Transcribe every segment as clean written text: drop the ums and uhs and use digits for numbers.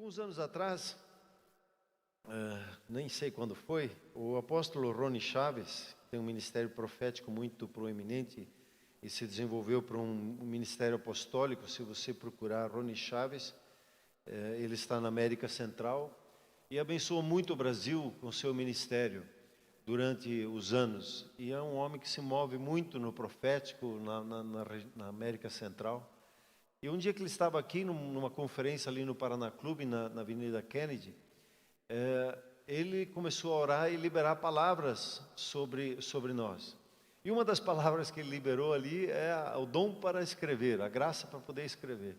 Alguns anos atrás, nem sei quando foi, o apóstolo Rony Chaves, que tem um ministério profético muito proeminente e se desenvolveu para um ministério apostólico. Se você procurar Rony Chaves, ele está na América Central e abençoou muito o Brasil com seu ministério durante os anos. E é um homem que se move muito no profético na América Central. E um dia que ele estava aqui numa conferência ali no Paraná Clube, na Avenida Kennedy, ele começou a orar e liberar palavras sobre nós. E uma das palavras que ele liberou ali é o dom para escrever, a graça para poder escrever.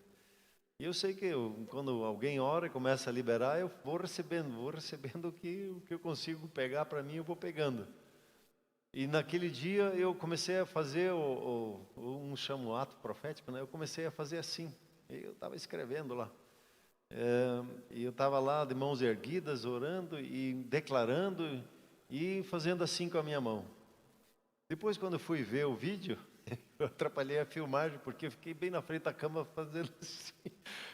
E eu sei que quando alguém ora e começa a liberar, eu vou recebendo o que eu consigo pegar para mim, eu vou pegando. E naquele dia eu comecei a fazer um chamo ato profético, né? Eu comecei a fazer assim. Eu estava escrevendo lá. E eu estava lá de mãos erguidas, orando e declarando e fazendo assim com a minha mão. Depois, quando eu fui ver o vídeo, eu atrapalhei a filmagem, porque eu fiquei bem na frente da câmera fazendo assim,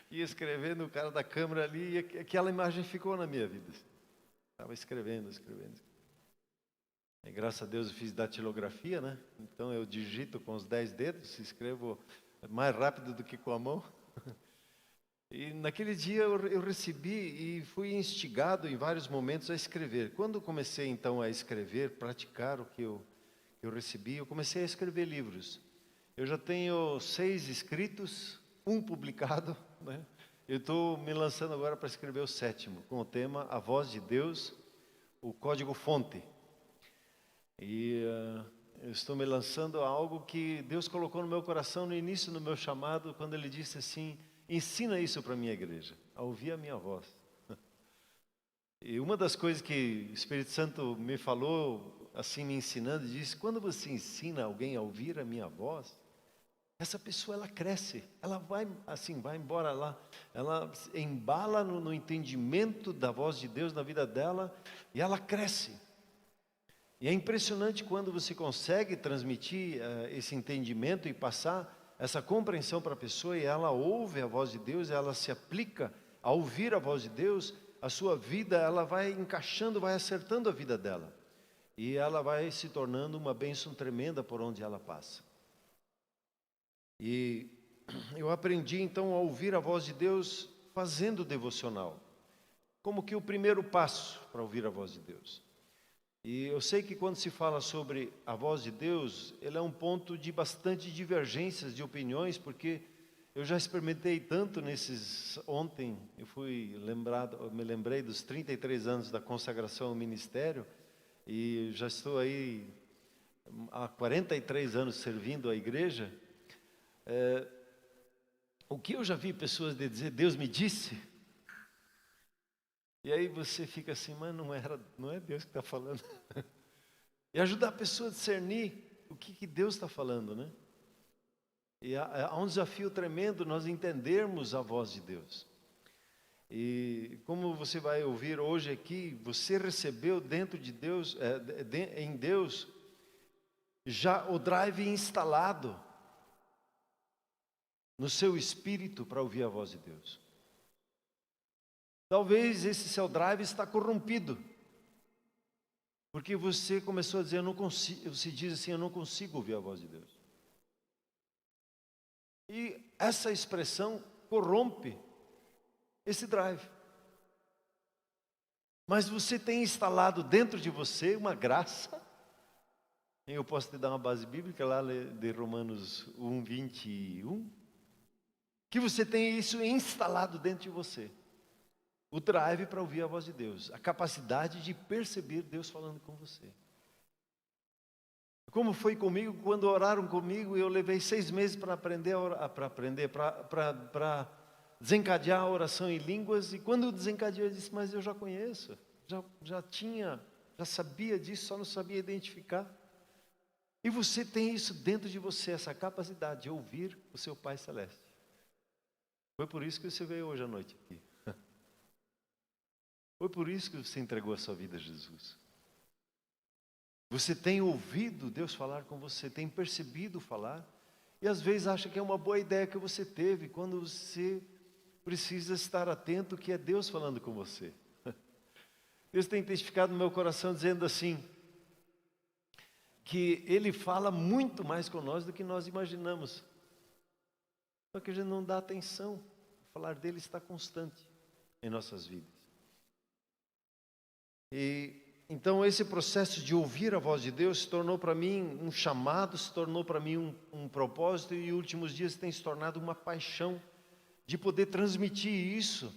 e escrevendo, o cara da câmera ali, e aquela imagem ficou na minha vida. Estava escrevendo. E graças a Deus eu fiz datilografia, né? Então eu digito com os 10 dedos, escrevo mais rápido do que com a mão. E naquele dia eu recebi e fui instigado em vários momentos a escrever. Quando comecei então a escrever, praticar o que eu recebi, eu comecei a escrever livros. Eu já tenho 6 escritos, 1 publicado, né? Eu estou me lançando agora para escrever o 7º, com o tema A Voz de Deus, o Código-Fonte. E eu estou me lançando a algo que Deus colocou no meu coração no início do meu chamado, quando Ele disse assim: ensina isso para a minha igreja, a ouvir a minha voz. E uma das coisas que o Espírito Santo me falou, assim me ensinando, disse: quando você ensina alguém a ouvir a minha voz, essa pessoa ela cresce, ela vai embora lá, ela embala no entendimento da voz de Deus na vida dela e ela cresce. E é impressionante quando você consegue transmitir esse entendimento e passar essa compreensão para a pessoa e ela ouve a voz de Deus, ela se aplica a ouvir a voz de Deus, a sua vida ela vai encaixando, vai acertando a vida dela. E ela vai se tornando uma bênção tremenda por onde ela passa. E eu aprendi então a ouvir a voz de Deus fazendo devocional, como que o primeiro passo para ouvir a voz de Deus. E eu sei que quando se fala sobre a voz de Deus, ele é um ponto de bastante divergências de opiniões, porque eu já experimentei tanto ontem eu me lembrei dos 33 anos da consagração ao ministério, e já estou aí há 43 anos servindo a igreja. O que eu já vi pessoas dizer, Deus me disse. E aí você fica assim, mas não é Deus que está falando. E ajudar a pessoa a discernir o que Deus está falando, né? E há um desafio tremendo nós entendermos a voz de Deus. E como você vai ouvir hoje aqui, você recebeu dentro de Deus, em Deus, já o drive instalado no seu espírito para ouvir a voz de Deus. Talvez esse seu drive está corrompido, porque você começou a dizer, eu não consigo, você diz assim, eu não consigo ouvir a voz de Deus. E essa expressão corrompe esse drive. Mas você tem instalado dentro de você uma graça. Eu posso te dar uma base bíblica lá de Romanos 1:21, que você tem isso instalado dentro de você. O drive para ouvir a voz de Deus, a capacidade de perceber Deus falando com você. Como foi comigo, quando oraram comigo, eu levei 6 meses para para desencadear a oração em línguas, e quando eu desencadeei, eu disse, mas eu já conheço, já sabia disso, só não sabia identificar. E você tem isso dentro de você, essa capacidade de ouvir o seu Pai Celeste. Foi por isso que você veio hoje à noite aqui. Foi por isso que você entregou a sua vida a Jesus. Você tem ouvido Deus falar com você, tem percebido falar, e às vezes acha que é uma boa ideia que você teve, precisa estar atento que é Deus falando com você. Deus tem testificado no meu coração dizendo assim, que Ele fala muito mais com nós do que nós imaginamos. Só que a gente não dá atenção. O falar dele está constante em nossas vidas. E então esse processo de ouvir a voz de Deus se tornou para mim um chamado, se tornou para mim um propósito, e nos últimos dias tem se tornado uma paixão de poder transmitir isso.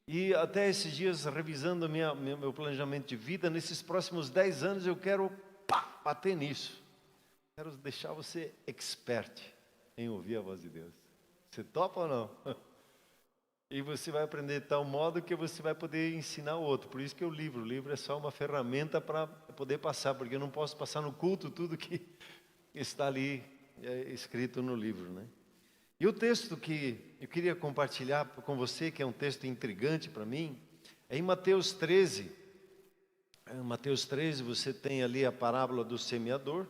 E até esses dias, revisando meu planejamento de vida, nesses próximos 10 anos eu quero bater nisso. Quero deixar você expert em ouvir a voz de Deus. Você topa ou não? E você vai aprender de tal modo que você vai poder ensinar o outro. Por isso que o livro é só uma ferramenta para poder passar, porque eu não posso passar no culto tudo que está ali escrito no livro, né? E o texto que eu queria compartilhar com você, que é um texto intrigante para mim, é em Mateus 13. Em Mateus 13 você tem ali a parábola do semeador.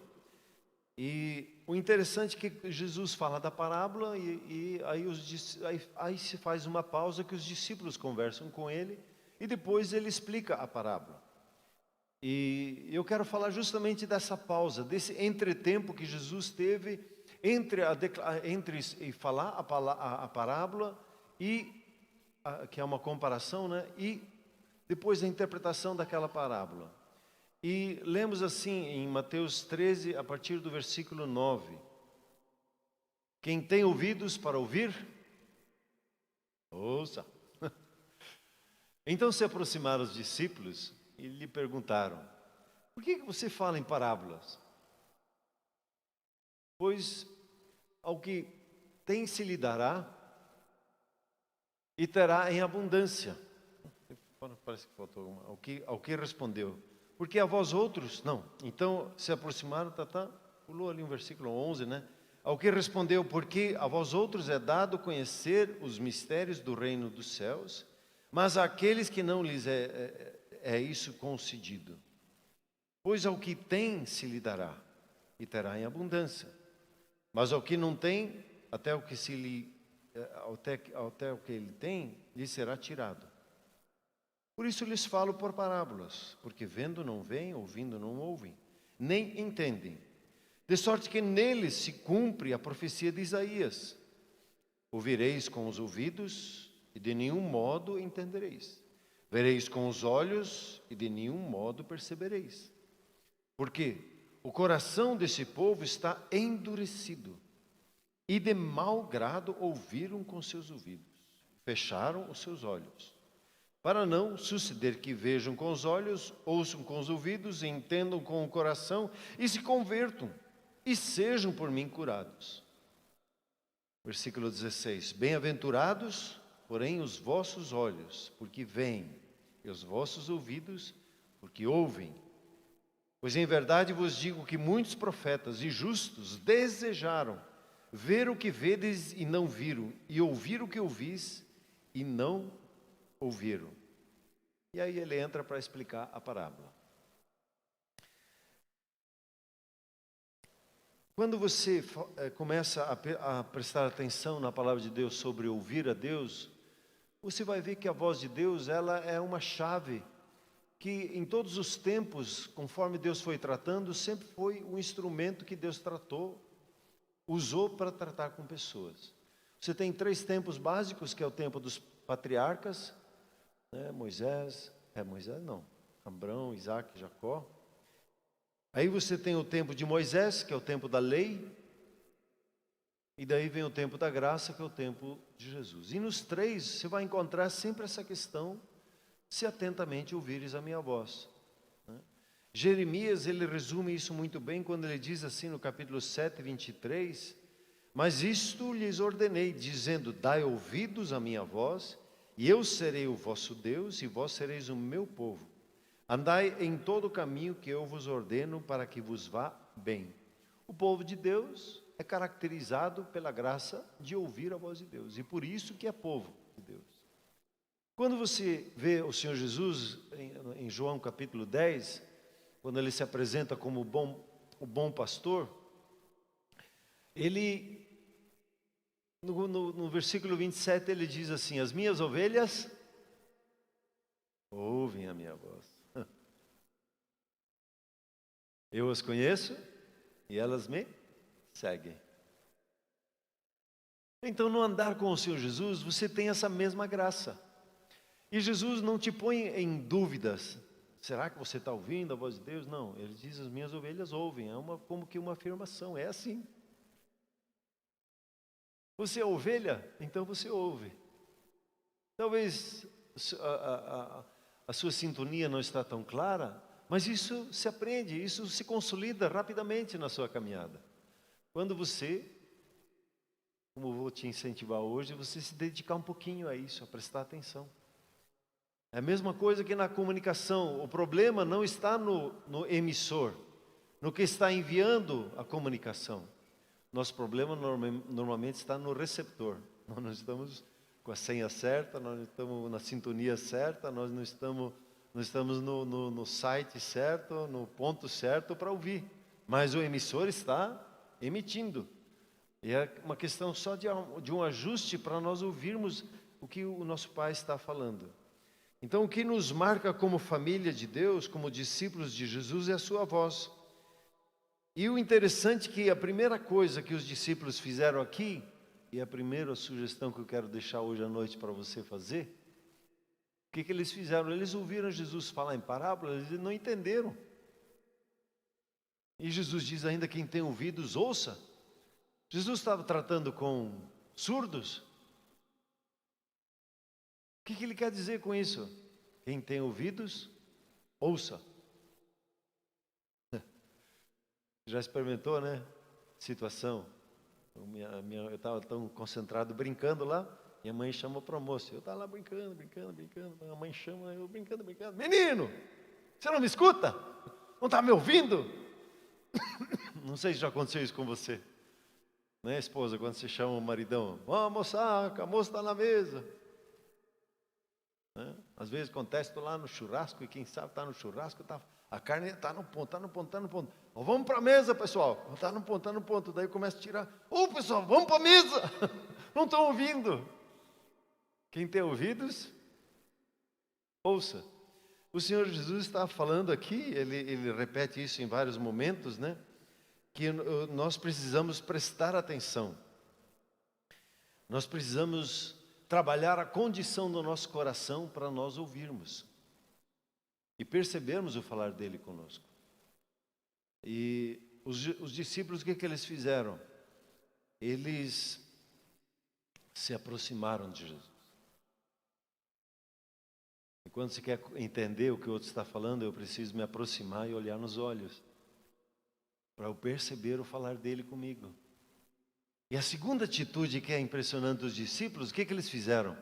E o interessante é que Jesus fala da parábola e aí se faz uma pausa que os discípulos conversam com ele e depois ele explica a parábola. E eu quero falar justamente dessa pausa, desse entretempo que Jesus teve entre falar a parábola que é uma comparação, né? E depois a interpretação daquela parábola. E lemos assim em Mateus 13, a partir do versículo 9. Quem tem ouvidos para ouvir, ouça. Então se aproximaram os discípulos e lhe perguntaram: por que você fala em parábolas? Pois ao que tem se lhe dará e terá em abundância. Parece que faltou alguma. Ao que respondeu: porque a vós outros, não. Então se aproximaram, pulou ali um versículo 11, né? Ao que respondeu: porque a vós outros é dado conhecer os mistérios do reino dos céus, mas àqueles que não lhes é isso concedido. Pois ao que tem se lhe dará e terá em abundância, mas ao que não tem, até o que ele tem, lhe será tirado. Por isso lhes falo por parábolas, porque vendo não veem, ouvindo não ouvem, nem entendem. De sorte que neles se cumpre a profecia de Isaías: ouvireis com os ouvidos e de nenhum modo entendereis. Vereis com os olhos e de nenhum modo percebereis. Porque o coração desse povo está endurecido, e de mau grado ouviram com seus ouvidos, fecharam os seus olhos, para não suceder que vejam com os olhos, ouçam com os ouvidos, entendam com o coração e se convertam, e sejam por mim curados. Versículo 16: bem-aventurados, porém, os vossos olhos, porque veem, e os vossos ouvidos, porque ouvem. Pois em verdade vos digo que muitos profetas e justos desejaram ver o que vedes e não viram, e ouvir o que ouvis e não ouviram. E aí ele entra para explicar a parábola. Quando você começa a prestar atenção na palavra de Deus sobre ouvir a Deus, você vai ver que a voz de Deus, ela é uma chave que em todos os tempos, conforme Deus foi tratando, sempre foi um instrumento que Deus usou para tratar com pessoas. Você tem 3 tempos básicos, que é o tempo dos patriarcas, né? Abraão, Isaac, Jacó. Aí você tem o tempo de Moisés, que é o tempo da lei, e daí vem o tempo da graça, que é o tempo de Jesus. E nos 3 você vai encontrar sempre essa questão: se atentamente ouvires a minha voz, né? Jeremias, ele resume isso muito bem quando ele diz assim no capítulo 7, 23: mas isto lhes ordenei, dizendo: dai ouvidos à minha voz, e eu serei o vosso Deus, e vós sereis o meu povo. Andai em todo o caminho que eu vos ordeno, para que vos vá bem. O povo de Deus é caracterizado pela graça de ouvir a voz de Deus, e por isso que é povo de Deus. Quando você vê o Senhor Jesus em João capítulo 10, quando ele se apresenta como o bom pastor, ele No versículo 27 ele diz assim: as minhas ovelhas ouvem a minha voz. Eu as conheço e elas me seguem. Então, no andar com o Senhor Jesus, você tem essa mesma graça. E Jesus não te põe em dúvidas. Será que você está ouvindo a voz de Deus? Não, ele diz: as minhas ovelhas ouvem. É como que uma afirmação, é assim. Você é ovelha? Então você ouve. Talvez a sua sintonia não está tão clara, mas isso se aprende, isso se consolida rapidamente na sua caminhada. Quando você, como eu vou te incentivar hoje, você se dedicar um pouquinho a isso, a prestar atenção. É a mesma coisa que na comunicação. O problema não está no emissor, no que está enviando a comunicação. Nosso problema normalmente está no receptor. Nós não estamos com a senha certa, nós não estamos na sintonia certa, nós não estamos no site certo, no ponto certo para ouvir. Mas o emissor está emitindo. E é uma questão só de um ajuste para nós ouvirmos o que o nosso Pai está falando. Então, o que nos marca como família de Deus, como discípulos de Jesus, é a sua voz. E o interessante é que a primeira coisa que os discípulos fizeram aqui, e a primeira sugestão que eu quero deixar hoje à noite para você fazer, o que eles fizeram? Eles ouviram Jesus falar em parábolas, eles não entenderam. E Jesus diz ainda: quem tem ouvidos, ouça. Jesus estava tratando com surdos. O que ele quer dizer com isso? Quem tem ouvidos, ouça. Já experimentou, né? Situação. Eu estava tão concentrado brincando lá, minha mãe chamou para o almoço. Eu estava lá brincando. A mãe chama, eu brincando. Menino, você não me escuta? Não está me ouvindo? Não sei se já aconteceu isso com você. Né, esposa, quando você chama o maridão: vamos almoçar, o almoço está na mesa. Né? Às vezes acontece, estou lá no churrasco, e quem sabe está no churrasco, a carne está no ponto. Oh, vamos para a mesa, pessoal. Está no ponto. Daí começa a tirar. Pessoal, vamos para a mesa. Não estão ouvindo. Quem tem ouvidos, ouça. O Senhor Jesus está falando aqui, ele repete isso em vários momentos, né? Que nós precisamos prestar atenção. Nós precisamos trabalhar a condição do nosso coração para nós ouvirmos e percebermos o falar dele conosco. E os discípulos, o que eles fizeram? Eles se aproximaram de Jesus. E quando se quer entender o que o outro está falando, eu preciso me aproximar e olhar nos olhos, para eu perceber o falar dele comigo. E a segunda atitude que é impressionante dos discípulos, o que eles fizeram?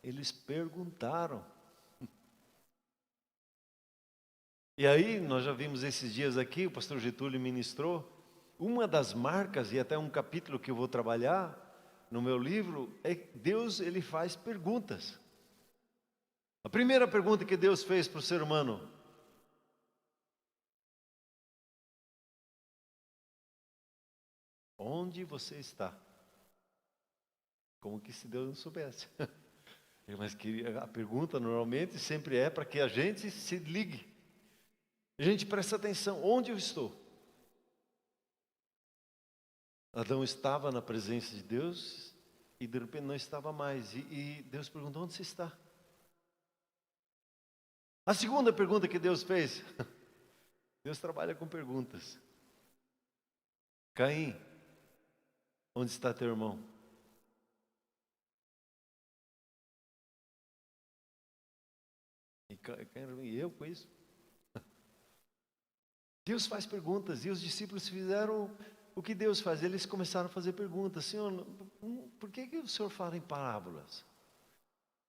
Eles perguntaram. E aí, nós já vimos esses dias aqui, o pastor Getúlio ministrou, uma das marcas, e até um capítulo que eu vou trabalhar no meu livro, é que Deus, ele faz perguntas. A primeira pergunta que Deus fez para o ser humano: onde você está? Como que se Deus não soubesse? Mas a pergunta normalmente sempre é para que a gente se ligue. A gente presta atenção: onde eu estou? Adão estava na presença de Deus e de repente não estava mais. E Deus perguntou: onde você está? A segunda pergunta que Deus fez, Deus trabalha com perguntas. Caim, onde está teu irmão? E eu com isso? Deus faz perguntas, e os discípulos fizeram o que Deus faz. Eles começaram a fazer perguntas: Senhor, por que o Senhor fala em parábolas?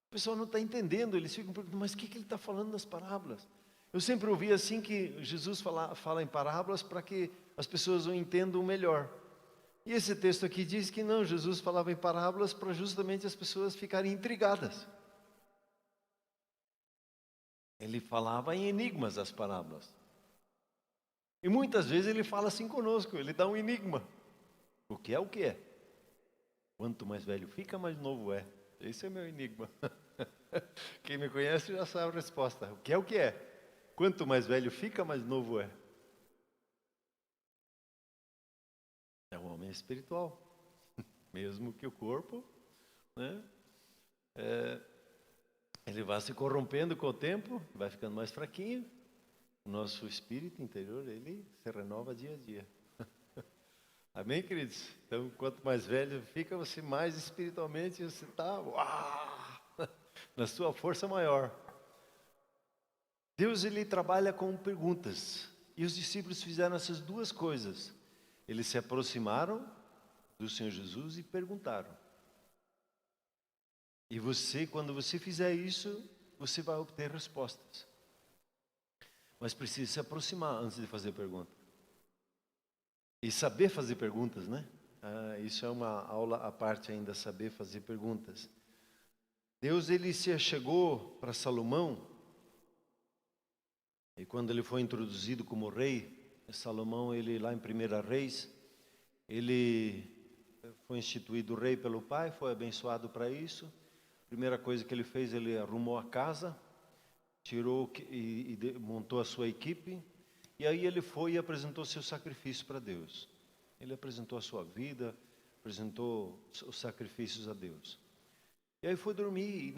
O pessoal não está entendendo, eles ficam perguntando: mas o que ele está falando nas parábolas? Eu sempre ouvi assim, que Jesus fala em parábolas para que as pessoas o entendam melhor. E esse texto aqui diz que não, Jesus falava em parábolas para justamente as pessoas ficarem intrigadas. Ele falava em enigmas as parábolas. E muitas vezes ele fala assim conosco, ele dá um enigma. O que é o que é? Quanto mais velho fica, mais novo é. Esse é meu enigma. Quem me conhece já sabe a resposta. O que é o que é? Quanto mais velho fica, mais novo é. É um homem espiritual. Mesmo que o corpo, né, ele vai se corrompendo com o tempo, vai ficando mais fraquinho. O nosso espírito interior, ele se renova dia a dia. Amém, queridos? Então, quanto mais velho fica, você mais espiritualmente você está na sua força maior. Deus, ele trabalha com perguntas. E os discípulos fizeram essas duas coisas. Eles se aproximaram do Senhor Jesus e perguntaram. E você, quando você fizer isso, você vai obter respostas. Mas precisa se aproximar antes de fazer pergunta. E saber fazer perguntas, né? Isso é uma aula à parte ainda, saber fazer perguntas. Deus, ele se chegou para Salomão, e quando ele foi introduzido como rei, Salomão, ele lá em 1 Reis, ele foi instituído rei pelo pai, foi abençoado para isso. A primeira coisa que ele fez, ele arrumou a casa, tirou e montou a sua equipe, e aí ele foi e apresentou seu sacrifício para Deus. Ele apresentou a sua vida, apresentou os sacrifícios a Deus. E aí foi dormir, e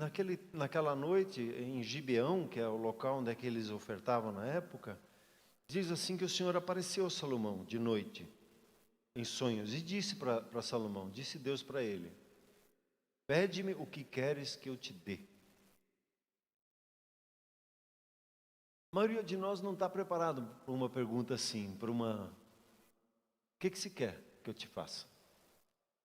naquela noite, em Gibeão, que é o local onde é que eles ofertavam na época, diz assim que o Senhor apareceu a Salomão de noite, em sonhos, e disse para Salomão, disse Deus para ele, pede-me o que queres que eu te dê. A maioria de nós não está preparado para uma pergunta assim, o que se quer que eu te faça?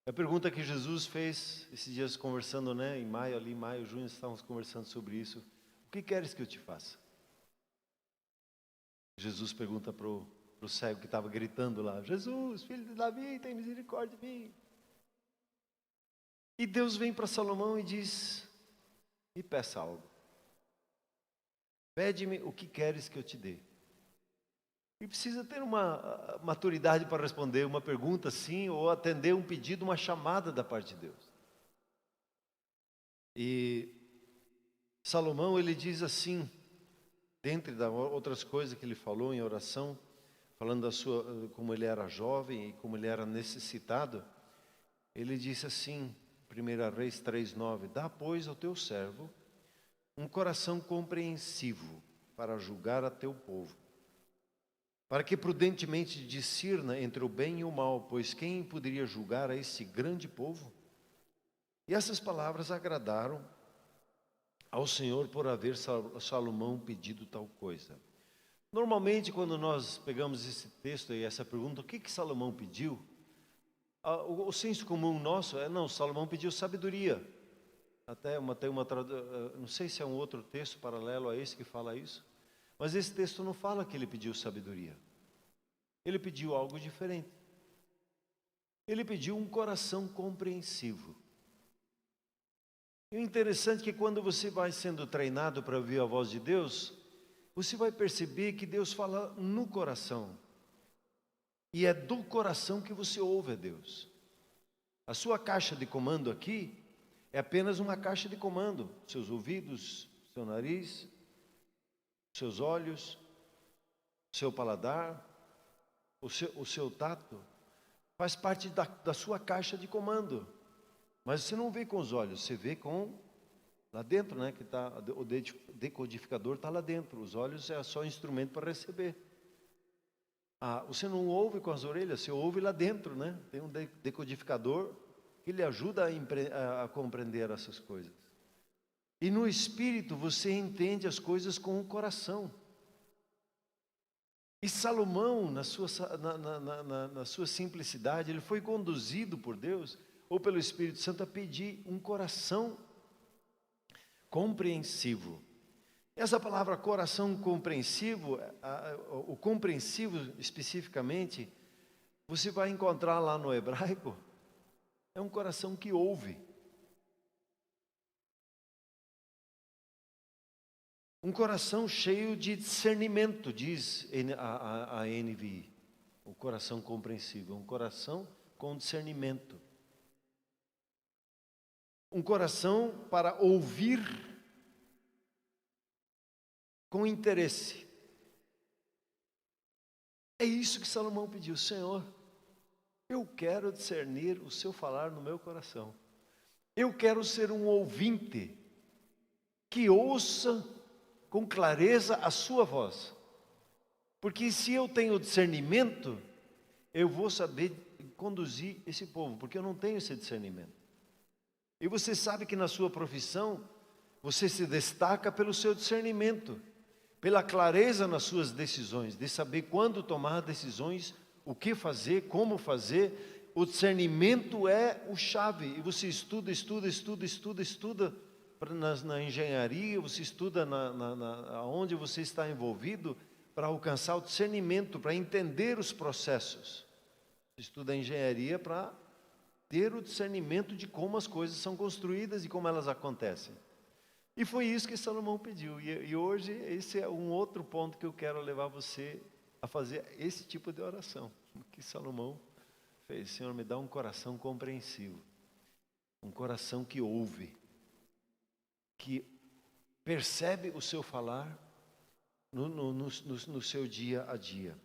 É a pergunta que Jesus fez esses dias conversando, né? Em maio, junho, estávamos conversando sobre isso. O que queres que eu te faça? Jesus pergunta para o cego que estava gritando lá, Jesus, filho de Davi, tem misericórdia de mim. E Deus vem para Salomão e diz, me peça algo. Pede-me o que queres que eu te dê. E precisa ter uma maturidade para responder uma pergunta assim, ou atender um pedido, uma chamada da parte de Deus. E Salomão, ele diz assim, dentre das outras coisas que ele falou em oração, falando como ele era jovem e como ele era necessitado, ele disse assim, 1 Reis 3:9, dá pois ao teu servo um coração compreensivo para julgar a teu povo, para que prudentemente discirna entre o bem e o mal, pois quem poderia julgar a esse grande povo? E essas palavras agradaram ao Senhor por haver Salomão pedido tal coisa. Normalmente, quando nós pegamos esse texto e essa pergunta, o que Salomão pediu? O senso comum nosso não, Salomão pediu sabedoria. Tem uma não sei se é um outro texto paralelo a esse que fala isso, mas esse texto não fala que ele pediu sabedoria. Ele pediu algo diferente. Ele pediu um coração compreensivo. E o interessante é que quando você vai sendo treinado para ouvir a voz de Deus, você vai perceber que Deus fala no coração. E é do coração que você ouve a Deus. A sua caixa de comando aqui é apenas uma caixa de comando. Seus ouvidos, seu nariz, seus olhos, seu paladar, o seu tato, faz parte da sua caixa de comando. Mas você não vê com os olhos, você vê lá dentro, né? O decodificador está lá dentro. Os olhos é só instrumento para receber. Você não ouve com as orelhas, você ouve lá dentro, né? Tem um decodificador que lhe ajuda a compreender essas coisas. E no espírito você entende as coisas com o coração. E Salomão, na sua simplicidade, ele foi conduzido por Deus, ou pelo Espírito Santo, a pedir um coração compreensivo. Essa palavra coração compreensivo, o compreensivo especificamente, você vai encontrar lá no hebraico, é um coração que ouve. Um coração cheio de discernimento, diz a NVI. O coração compreensível, um coração com discernimento. um coração para ouvir com interesse. É isso que Salomão pediu: Senhor, eu quero discernir o seu falar no meu coração. Eu quero ser um ouvinte que ouça com clareza a sua voz. Porque se eu tenho discernimento, eu vou saber conduzir esse povo, porque eu não tenho esse discernimento. E você sabe que na sua profissão, você se destaca pelo seu discernimento, pela clareza nas suas decisões, de saber quando tomar decisões, o que fazer, como fazer. O discernimento é o chave. E você estuda na engenharia, você estuda onde você está envolvido, para alcançar o discernimento, para entender os processos. Você estuda a engenharia para ter o discernimento de como as coisas são construídas e como elas acontecem. E foi isso que Salomão pediu. E hoje esse é um outro ponto que eu quero levar você a fazer esse tipo de oração que Salomão fez. Senhor, me dá um coração compreensivo, um coração que ouve, que percebe o seu falar no seu dia a dia.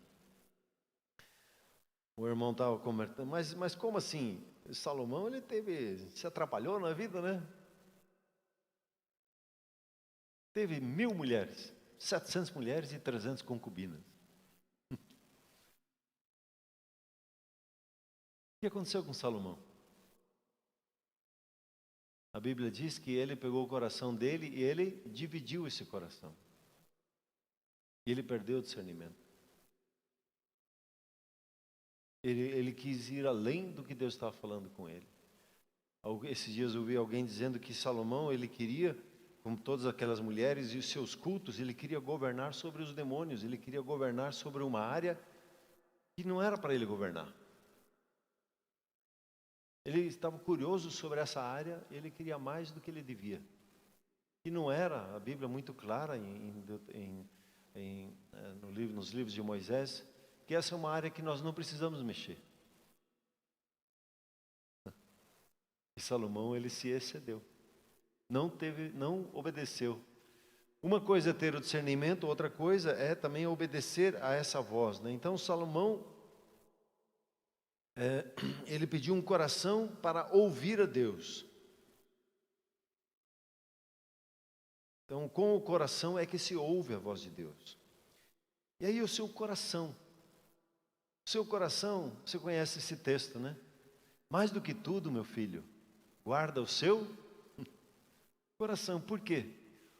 O irmão estava comentando, mas como assim? Salomão, se atrapalhou na vida, né? Teve 1000 mulheres, 700 mulheres e 300 concubinas. O que aconteceu com Salomão? A Bíblia diz que ele pegou o coração dele e ele dividiu esse coração. E ele perdeu o discernimento. Ele quis ir além do que Deus estava falando com ele. Esses dias eu ouvi alguém dizendo que Salomão, ele queria, como todas aquelas mulheres e os seus cultos, ele queria governar sobre os demônios, ele queria governar sobre uma área que não era para ele governar. Ele estava curioso sobre essa área, ele queria mais do que ele devia. E não era, a Bíblia é muito clara nos livros de Moisés, que essa é uma área que nós não precisamos mexer. E Salomão, ele se excedeu. Não obedeceu. Uma coisa é ter o discernimento, outra coisa é também obedecer a essa voz, né? Então Salomão, ele pediu um coração para ouvir a Deus. Então, com o coração é que se ouve a voz de Deus. E aí o seu coração, você conhece esse texto, né? Mais do que tudo, meu filho, guarda o seu coração. Por quê?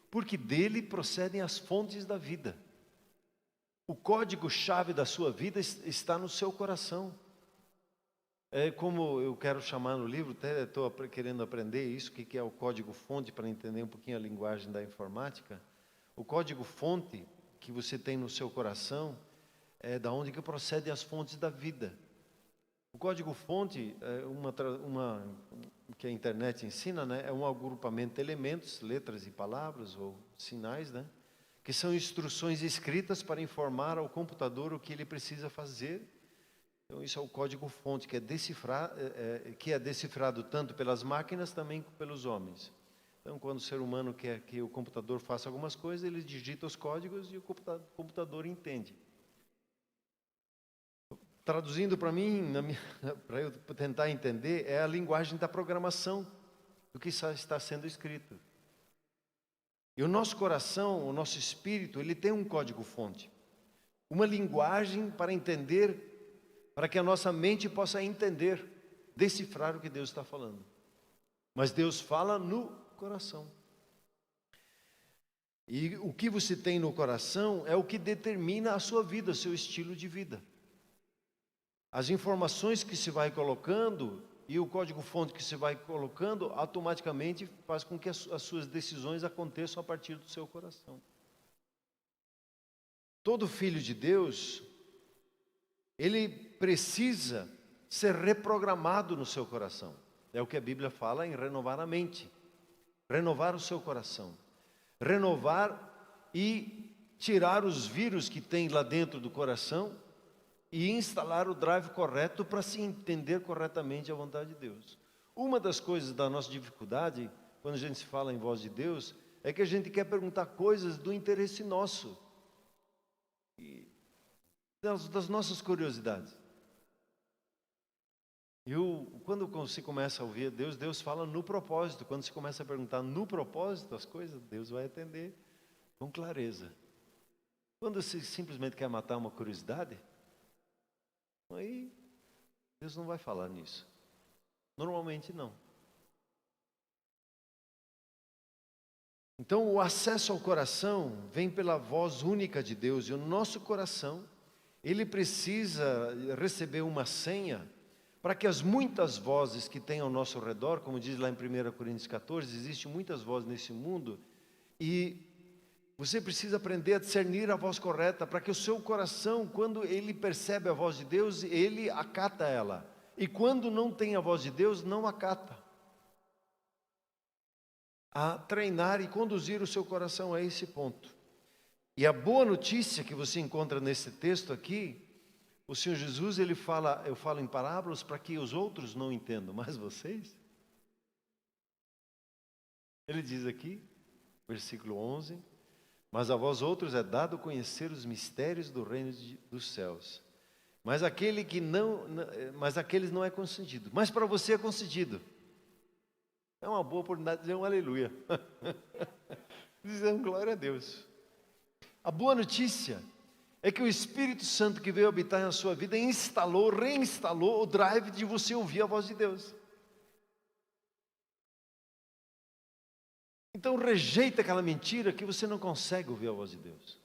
Porque dele procedem as fontes da vida. O código-chave da sua vida está no seu coração. É como eu quero chamar no livro, até estou querendo aprender isso, o que é o código-fonte, para entender um pouquinho a linguagem da informática. O código-fonte que você tem no seu coração é da onde que procedem as fontes da vida. O código-fonte é uma que a internet ensina, né? É um agrupamento de elementos, letras e palavras ou sinais, né? Que são instruções escritas para informar ao computador o que ele precisa fazer. Então isso é o código-fonte que é decifrado tanto pelas máquinas também pelos homens. Então quando o ser humano quer que o computador faça algumas coisas, ele digita os códigos e o computador entende. Traduzindo para mim, para eu tentar entender, é a linguagem da programação do que está sendo escrito. E o nosso coração, o nosso espírito, ele tem um código-fonte. Uma linguagem para entender, para que a nossa mente possa entender, decifrar o que Deus está falando. Mas Deus fala no coração. E o que você tem no coração é o que determina a sua vida, o seu estilo de vida. As informações que se vai colocando e o código-fonte que se vai colocando automaticamente faz com que as suas decisões aconteçam a partir do seu coração. Todo filho de Deus, ele precisa ser reprogramado no seu coração. É o que a Bíblia fala em renovar a mente, renovar o seu coração, renovar e tirar os vírus que tem lá dentro do coração e instalar o drive correto para se entender corretamente a vontade de Deus. Uma das coisas da nossa dificuldade, quando a gente se fala em voz de Deus, é que a gente quer perguntar coisas do interesse nosso, e das nossas curiosidades. Quando você começa a ouvir Deus, Deus fala no propósito. Quando você começa a perguntar no propósito as coisas, Deus vai atender com clareza. Quando você simplesmente quer matar uma curiosidade, aí Deus não vai falar nisso. Normalmente não. Então o acesso ao coração vem pela voz única de Deus. E o nosso coração, ele precisa receber uma senha para que as muitas vozes que tem ao nosso redor, como diz lá em 1 Coríntios 14, existem muitas vozes nesse mundo, e você precisa aprender a discernir a voz correta, para que o seu coração, quando ele percebe a voz de Deus, ele acata ela. E quando não tem a voz de Deus, não acata. A treinar e conduzir o seu coração a esse ponto. E a boa notícia que você encontra nesse texto aqui, o Senhor Jesus, ele fala, eu falo em parábolas para que os outros não entendam, mas vocês. Ele diz aqui, versículo 11, mas a vós outros é dado conhecer os mistérios do reino dos céus. Mas aqueles não é concedido. Mas para você é concedido. É uma boa oportunidade de dizer um aleluia. Dizer um glória a Deus. A boa notícia é que o Espírito Santo que veio habitar na sua vida reinstalou o drive de você ouvir a voz de Deus. Então rejeita aquela mentira que você não consegue ouvir a voz de Deus,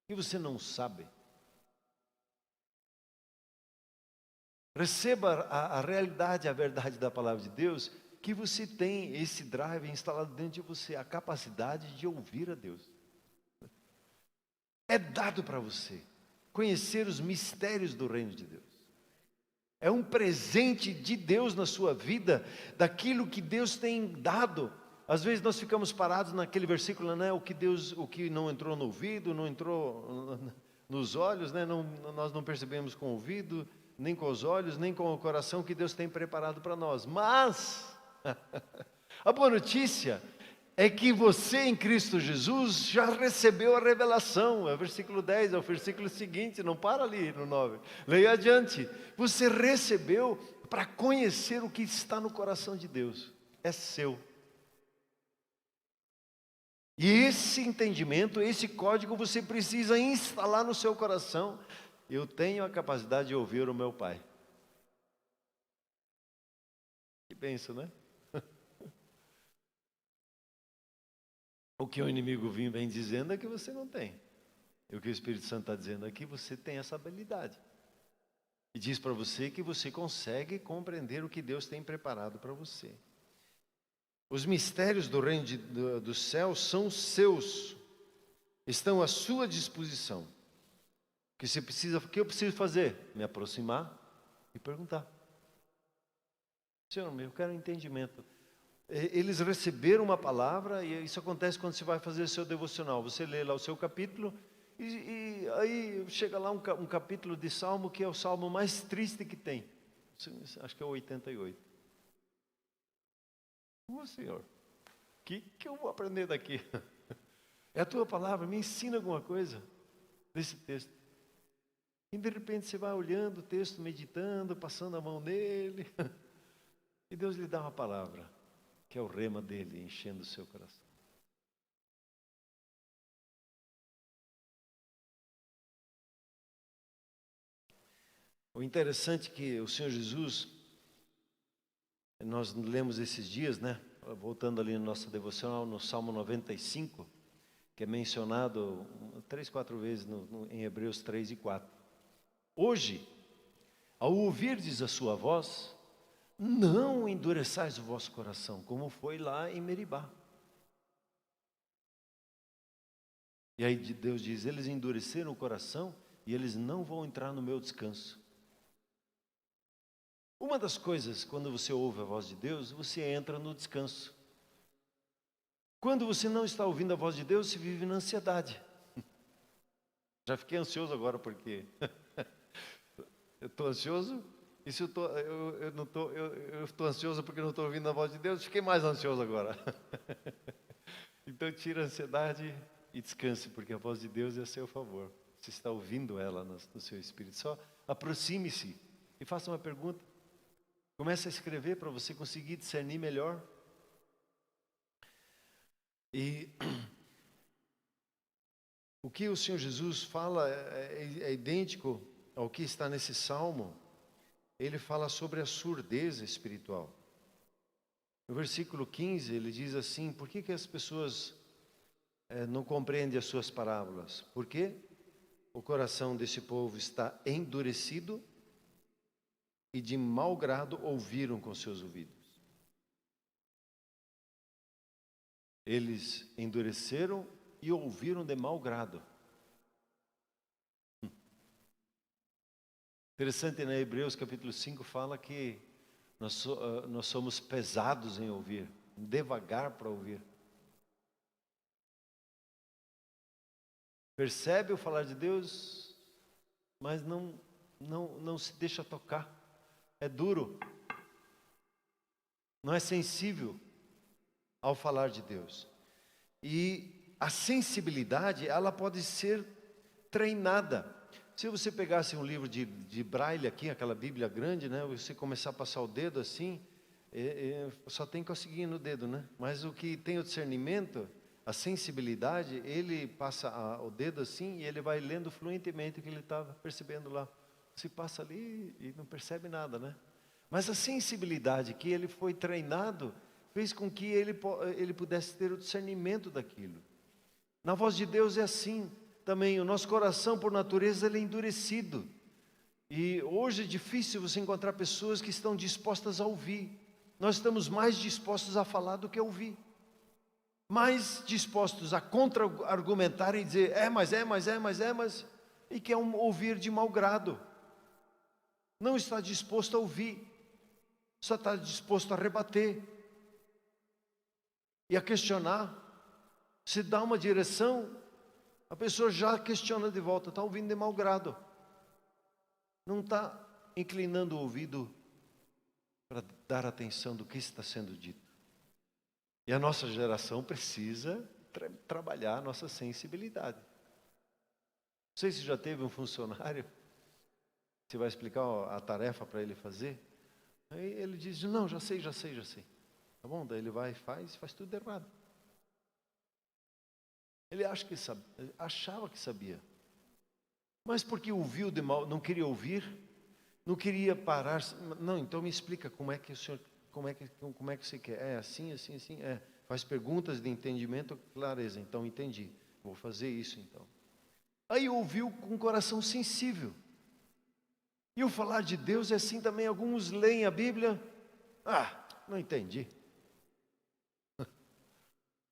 que você não sabe. Receba a realidade, a verdade da palavra de Deus, que você tem esse drive instalado dentro de você, a capacidade de ouvir a Deus. É dado para você conhecer os mistérios do reino de Deus. É um presente de Deus na sua vida, daquilo que Deus tem dado. Às vezes nós ficamos parados naquele versículo, né? O que não entrou no ouvido, não entrou nos olhos, né? Nós não percebemos com o ouvido, nem com os olhos, nem com o coração que Deus tem preparado para nós. Mas a boa notícia é que você em Cristo Jesus já recebeu a revelação. É o versículo 10, é o versículo seguinte, não para ali no 9. Leia adiante. Você recebeu para conhecer o que está no coração de Deus. É seu. E esse entendimento, esse código você precisa instalar no seu coração. Eu tenho a capacidade de ouvir o meu Pai. Que bênção, né? O que o inimigo vem dizendo é que você não tem. E o que o Espírito Santo está dizendo aqui, você tem essa habilidade. E diz para você que você consegue compreender o que Deus tem preparado para você. Os mistérios do reino dos céus são seus, estão à sua disposição. O que eu preciso fazer? Me aproximar e perguntar. Senhor, eu quero um entendimento. Eles receberam uma palavra, e isso acontece quando você vai fazer o seu devocional. Você lê lá o seu capítulo, e aí chega lá um capítulo de Salmo, que é o Salmo mais triste que tem. Acho que é o 88. Senhor, o que eu vou aprender daqui? É a tua palavra, me ensina alguma coisa desse texto. E de repente você vai olhando o texto, meditando, passando a mão nele, e Deus lhe dá uma palavra, que é o rema dele, enchendo o seu coração. O interessante é que o Senhor Jesus, nós lemos esses dias, né? Voltando ali na nossa devocional, no Salmo 95, que é mencionado 3, 4 vezes em Hebreus 3 e 4. Hoje, ao ouvirdes a sua voz, não endureçais o vosso coração, como foi lá em Meribá. E aí Deus diz, eles endureceram o coração e eles não vão entrar no meu descanso. Uma das coisas, quando você ouve a voz de Deus, você entra no descanso. Quando você não está ouvindo a voz de Deus, você vive na ansiedade. Já fiquei ansioso agora porque eu estou ansioso E se eu não tô, eu estou ansioso porque não estou ouvindo a voz de Deus, fiquei mais ansioso agora. Então tira a ansiedade e descanse, porque a voz de Deus é a seu favor. Você está ouvindo ela no seu espírito. Só aproxime-se e faça uma pergunta. Comece a escrever para você conseguir discernir melhor. E o que o Senhor Jesus fala é idêntico ao que está nesse salmo. Ele fala sobre a surdez espiritual. No versículo 15 ele diz assim: por que as pessoas não compreendem as suas parábolas? Porque o coração desse povo está endurecido e de mau grado ouviram com seus ouvidos. Eles endureceram e ouviram de mau grado. Interessante, né? Hebreus capítulo 5 fala que nós somos pesados em ouvir, devagar para ouvir. Percebe o falar de Deus, mas não se deixa tocar. É duro. Não é sensível ao falar de Deus. E a sensibilidade, ela pode ser treinada. Se você pegasse um livro de braille aqui, aquela Bíblia grande, né? Você começar a passar o dedo assim, só tem coceguinha no dedo, né? Mas o que tem o discernimento, a sensibilidade, ele passa o dedo assim e ele vai lendo fluentemente o que ele está percebendo lá. Você passa ali e não percebe nada, né? Mas a sensibilidade que ele foi treinado fez com que ele pudesse ter o discernimento daquilo. Na voz de Deus é assim também. O nosso coração, por natureza, ele é endurecido. E hoje é difícil você encontrar pessoas que estão dispostas a ouvir. Nós estamos mais dispostos a falar do que a ouvir. Mais dispostos a contra-argumentar e dizer, mas, e quer ouvir de mau grado. Não está disposto a ouvir, só está disposto a rebater e a questionar. Se dá uma direção, a pessoa já questiona de volta, está ouvindo de mau grado. Não está inclinando o ouvido para dar atenção do que está sendo dito. E a nossa geração precisa trabalhar a nossa sensibilidade. Não sei se já teve um funcionário, você vai explicar a tarefa para ele fazer. Aí ele diz, não, já sei. Tá bom? Daí ele vai e faz tudo errado. Ele achava que sabia. Mas porque ouviu de mal, não queria ouvir, não queria parar. Não, então me explica como é que você quer. É assim. Faz perguntas de entendimento, clareza. Então entendi. Vou fazer isso então. Aí ouviu com um coração sensível. E o falar de Deus é assim também. Alguns leem a Bíblia. Não entendi.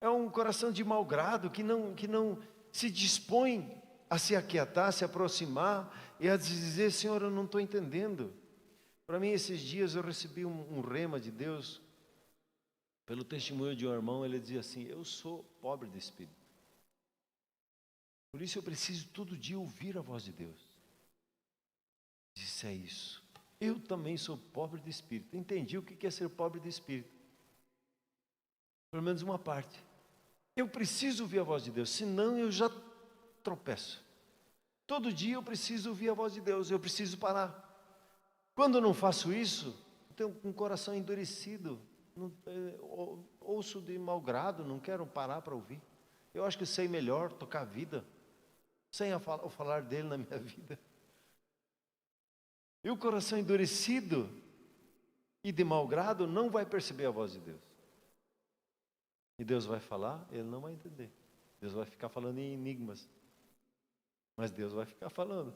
É um coração de mau grado que não se dispõe a se aquietar, se aproximar e a dizer, Senhor, eu não estou entendendo. Para mim, esses dias eu recebi um rema de Deus, pelo testemunho de um irmão. Ele dizia assim, eu sou pobre de espírito. Por isso eu preciso todo dia ouvir a voz de Deus. Disse, é isso. Eu também sou pobre de espírito. Entendi o que é ser pobre de espírito. Pelo menos uma parte. Eu preciso ouvir a voz de Deus, senão eu já tropeço. Todo dia eu preciso ouvir a voz de Deus, eu preciso parar. Quando eu não faço isso, eu tenho um coração endurecido, ouço de mau grado, não quero parar para ouvir. Eu acho que sei melhor tocar a vida, sem o falar dele na minha vida. E o coração endurecido e de mau grado não vai perceber a voz de Deus. E Deus vai falar, ele não vai entender. Deus vai ficar falando em enigmas. Mas Deus vai ficar falando.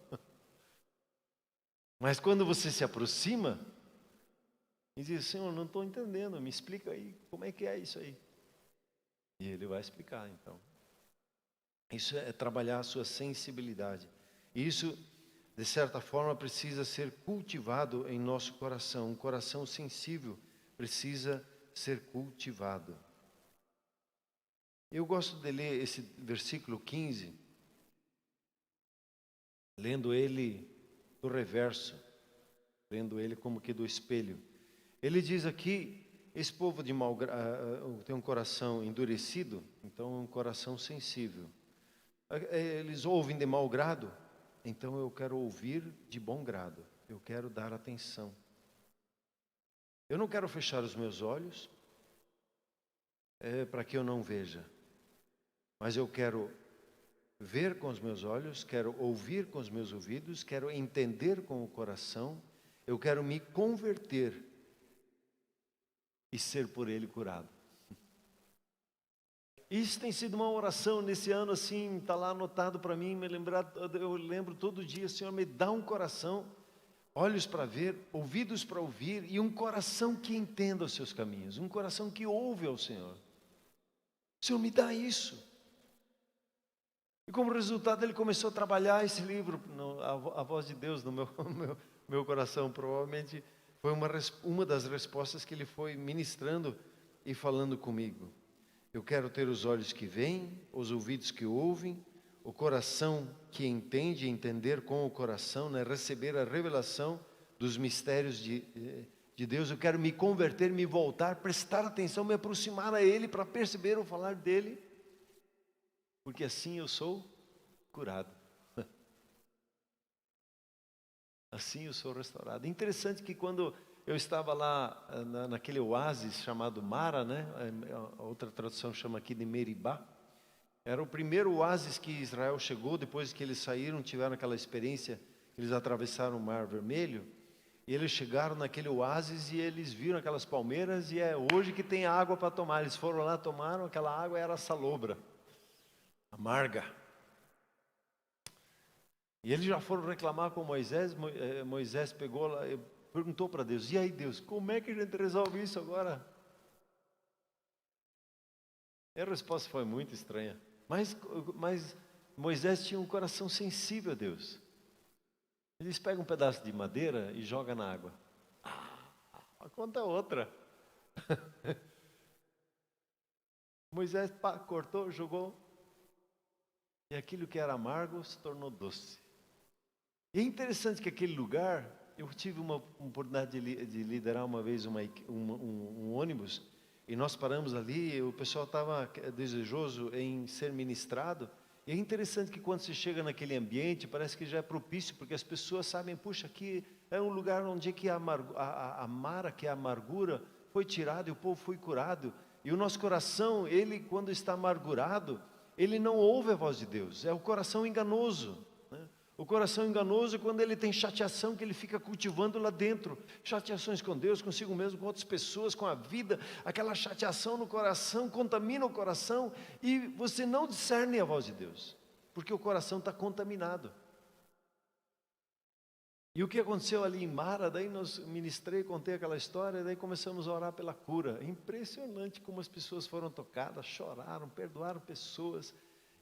Mas quando você se aproxima e diz, Senhor, não estou entendendo, me explica aí, como é que é isso aí? E Ele vai explicar, então. Isso é trabalhar a sua sensibilidade. E isso, de certa forma, precisa ser cultivado em nosso coração. Um coração sensível precisa ser cultivado. Eu gosto de ler esse versículo 15, lendo ele do reverso. vendo ele como que do espelho. Ele diz aqui, esse povo de tem um coração endurecido, então é um coração sensível. Eles ouvem de mau grado, então eu quero ouvir de bom grado, eu quero dar atenção. Eu não quero fechar os meus olhos para que eu não veja, mas eu quero ver com os meus olhos, quero ouvir com os meus ouvidos, quero entender com o coração, eu quero me converter e ser por ele curado. Isso tem sido uma oração nesse ano, assim, está lá anotado para mim, eu lembro todo dia, Senhor, me dá um coração, olhos para ver, ouvidos para ouvir, e um coração que entenda os seus caminhos, um coração que ouve ao Senhor. Senhor, me dá isso. E como resultado, ele começou a trabalhar esse livro, a voz de Deus no meu coração. Provavelmente foi uma das respostas que ele foi ministrando e falando comigo. Eu quero ter os olhos que veem, os ouvidos que ouvem, o coração que entende, entender com o coração, né? Receber a revelação dos mistérios de Deus. Eu quero me converter, me voltar, prestar atenção, me aproximar a Ele para perceber o falar dEle, porque assim eu sou curado. Assim eu sou restaurado. Interessante que quando eu estava lá naquele oásis chamado Mara, né? A outra tradução chama aqui de Meribá. Era o primeiro oásis que Israel chegou, depois que eles saíram, tiveram aquela experiência, eles atravessaram o Mar Vermelho, e eles chegaram naquele oásis e eles viram aquelas palmeiras, e é hoje que tem água para tomar. Eles foram lá, tomaram, aquela água era salobra, amarga. E eles já foram reclamar com Moisés, Moisés pegou lá, perguntou para Deus, e aí Deus, como é que a gente resolve isso agora? E a resposta foi muito estranha, mas Moisés tinha um coração sensível a Deus. Eles pegam um pedaço de madeira e jogam na água. A conta é outra. Moisés cortou, jogou, e aquilo que era amargo se tornou doce. E é interessante que aquele lugar, eu tive uma oportunidade de liderar uma vez um ônibus, e nós paramos ali, o pessoal estava desejoso em ser ministrado, e é interessante que quando se chega naquele ambiente, parece que já é propício, porque as pessoas sabem, puxa, aqui é um lugar onde é que a mara, que é a amargura, foi tirada e o povo foi curado, e o nosso coração, ele quando está amargurado, ele não ouve a voz de Deus, é o coração enganoso, né? O coração enganoso é quando ele tem chateação que ele fica cultivando lá dentro. Chateações com Deus, consigo mesmo, com outras pessoas, com a vida. Aquela chateação no coração contamina o coração e você não discerne a voz de Deus, porque o coração está contaminado. E o que aconteceu ali em Mara, daí nós ministrei, contei aquela história, daí começamos a orar pela cura. É impressionante como as pessoas foram tocadas, choraram, perdoaram pessoas.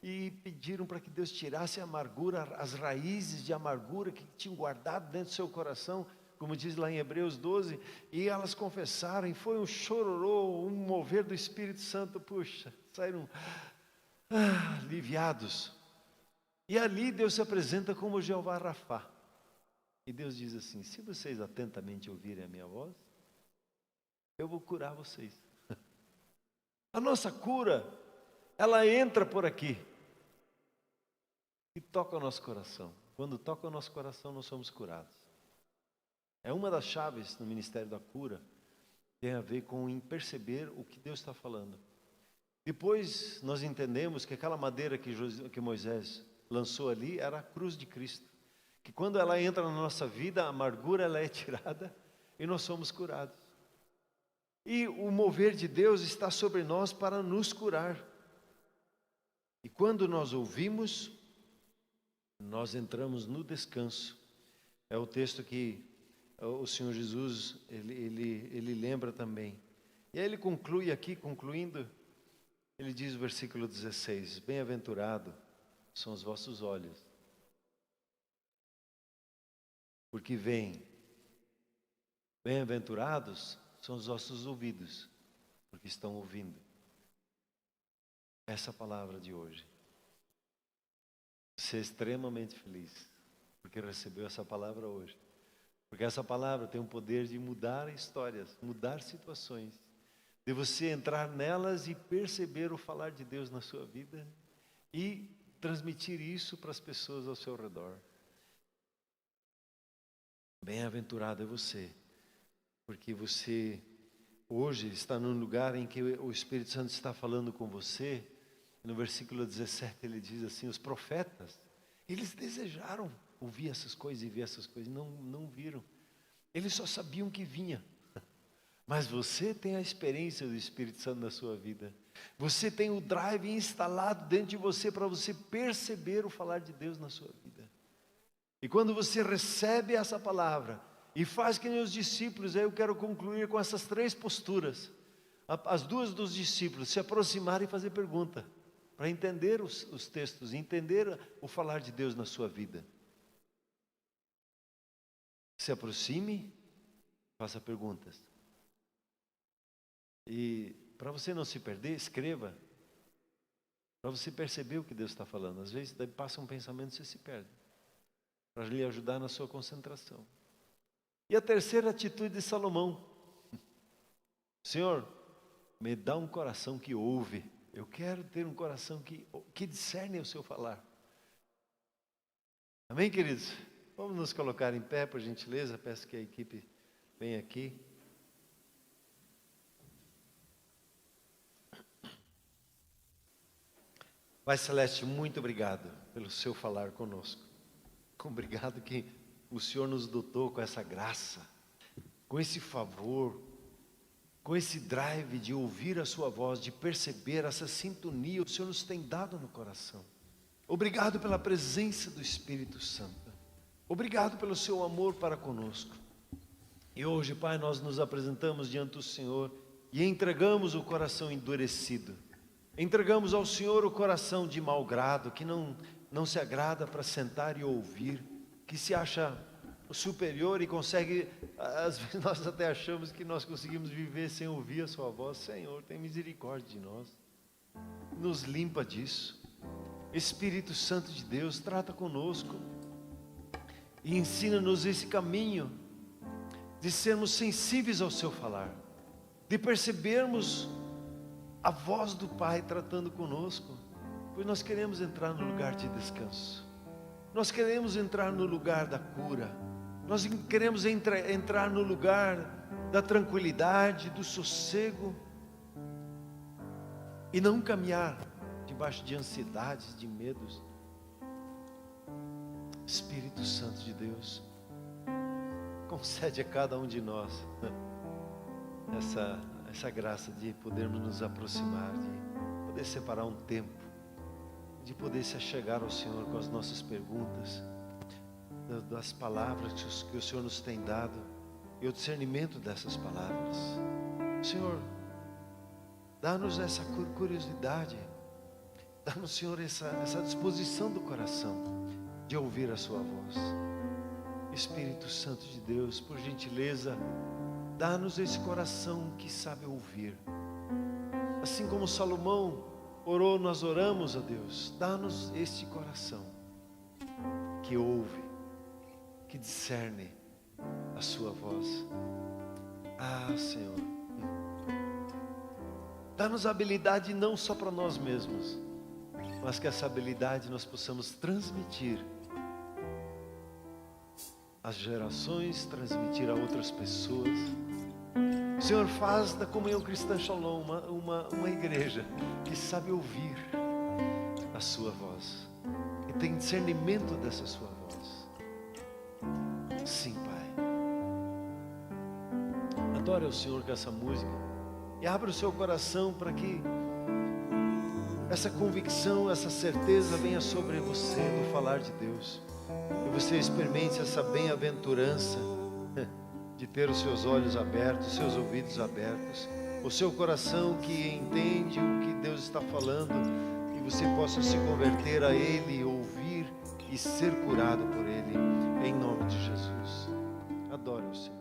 E pediram para que Deus tirasse a amargura, as raízes de amargura que tinham guardado dentro do seu coração, como diz lá em Hebreus 12, e elas confessaram, e foi um chororô, um mover do Espírito Santo, puxa, saíram aliviados. E ali Deus se apresenta como Jeová Rafá, e Deus diz assim, se vocês atentamente ouvirem a minha voz, eu vou curar vocês. A nossa cura, ela entra por aqui, e toca o nosso coração. Quando toca o nosso coração, nós somos curados. É uma das chaves no ministério da cura, tem a ver com perceber o que Deus está falando. Depois nós entendemos que aquela madeira que Moisés lançou ali era a cruz de Cristo. Que quando ela entra na nossa vida, a amargura ela é tirada e nós somos curados. E o mover de Deus está sobre nós para nos curar. E quando nós ouvimos, nós entramos no descanso. É o texto que o Senhor Jesus, ele lembra também. E aí ele conclui aqui, concluindo, ele diz no versículo 16, bem-aventurado são os vossos olhos, porque veem. Bem-aventurados são os vossos ouvidos, porque estão ouvindo. Essa palavra de hoje. Ser extremamente feliz, porque recebeu essa palavra hoje. Porque essa palavra tem o poder de mudar histórias, mudar situações, de você entrar nelas e perceber o falar de Deus na sua vida e transmitir isso para as pessoas ao seu redor. Bem-aventurado é você, porque você hoje está num lugar em que o Espírito Santo está falando com você. No versículo 17 ele diz assim: os profetas, eles desejaram ouvir essas coisas e ver essas coisas, não viram. Eles só sabiam que vinha. Mas você tem a experiência do Espírito Santo na sua vida. Você tem o drive instalado dentro de você para você perceber o falar de Deus na sua vida. E quando você recebe essa palavra e faz que nem os discípulos, aí eu quero concluir com essas 3 posturas. As 2 dos discípulos, se aproximar e fazer pergunta, para entender os textos, entender o falar de Deus na sua vida. Se aproxime, faça perguntas. E para você não se perder, escreva, para você perceber o que Deus está falando. Às vezes passa um pensamento e você se perde, para lhe ajudar na sua concentração. E a terceira atitude de Salomão: Senhor, me dá um coração que ouve. Eu quero ter um coração que discerne o seu falar. Amém, queridos? Vamos nos colocar em pé, por gentileza. Peço que a equipe venha aqui. Pai Celeste, muito obrigado pelo seu falar conosco. Obrigado que o Senhor nos dotou com essa graça, com esse favor, com esse drive de ouvir a sua voz, de perceber essa sintonia, o Senhor nos tem dado no coração. Obrigado pela presença do Espírito Santo. Obrigado pelo seu amor para conosco. E hoje, Pai, nós nos apresentamos diante do Senhor e entregamos o coração endurecido. Entregamos ao Senhor o coração de mau grado, que não se agrada para sentar e ouvir, que se acha superior e consegue, às vezes nós até achamos que nós conseguimos viver sem ouvir a sua voz. Senhor, tem misericórdia de nós, nos limpa disso. Espírito Santo de Deus, trata conosco e ensina-nos esse caminho de sermos sensíveis ao seu falar, de percebermos a voz do Pai tratando conosco, pois nós queremos entrar no lugar de descanso, nós queremos entrar no lugar da cura, nós queremos entrar no lugar da tranquilidade, do sossego, e não caminhar debaixo de ansiedades, de medos. Espírito Santo de Deus, concede a cada um de nós essa graça de podermos nos aproximar, de poder separar um tempo, de poder se achegar ao Senhor com as nossas perguntas, das palavras que o Senhor nos tem dado e o discernimento dessas palavras. Senhor, dá-nos essa curiosidade, dá-nos, Senhor, essa disposição do coração de ouvir a sua voz. Espírito Santo de Deus, por gentileza, dá-nos esse coração que sabe ouvir. Assim como Salomão orou, nós oramos a Deus. Dá-nos este coração que ouve, que discerne a sua voz. Ah, Senhor, dá-nos a habilidade não só para nós mesmos, mas que essa habilidade nós possamos transmitir às gerações, transmitir a outras pessoas. Senhor, faz da Comunhão Cristã Shalom uma igreja que sabe ouvir a sua voz, que tem discernimento dessa sua voz. Sim, Pai. Adore ao Senhor com essa música e abra o seu coração para que essa convicção, essa certeza venha sobre você do falar de Deus, e você experimente essa bem-aventurança de ter os seus olhos abertos, os seus ouvidos abertos, o seu coração que entende o que Deus está falando, e você possa se converter a Ele, ouvir e ser curado por Ele, em nome de Jesus. Adore o Senhor.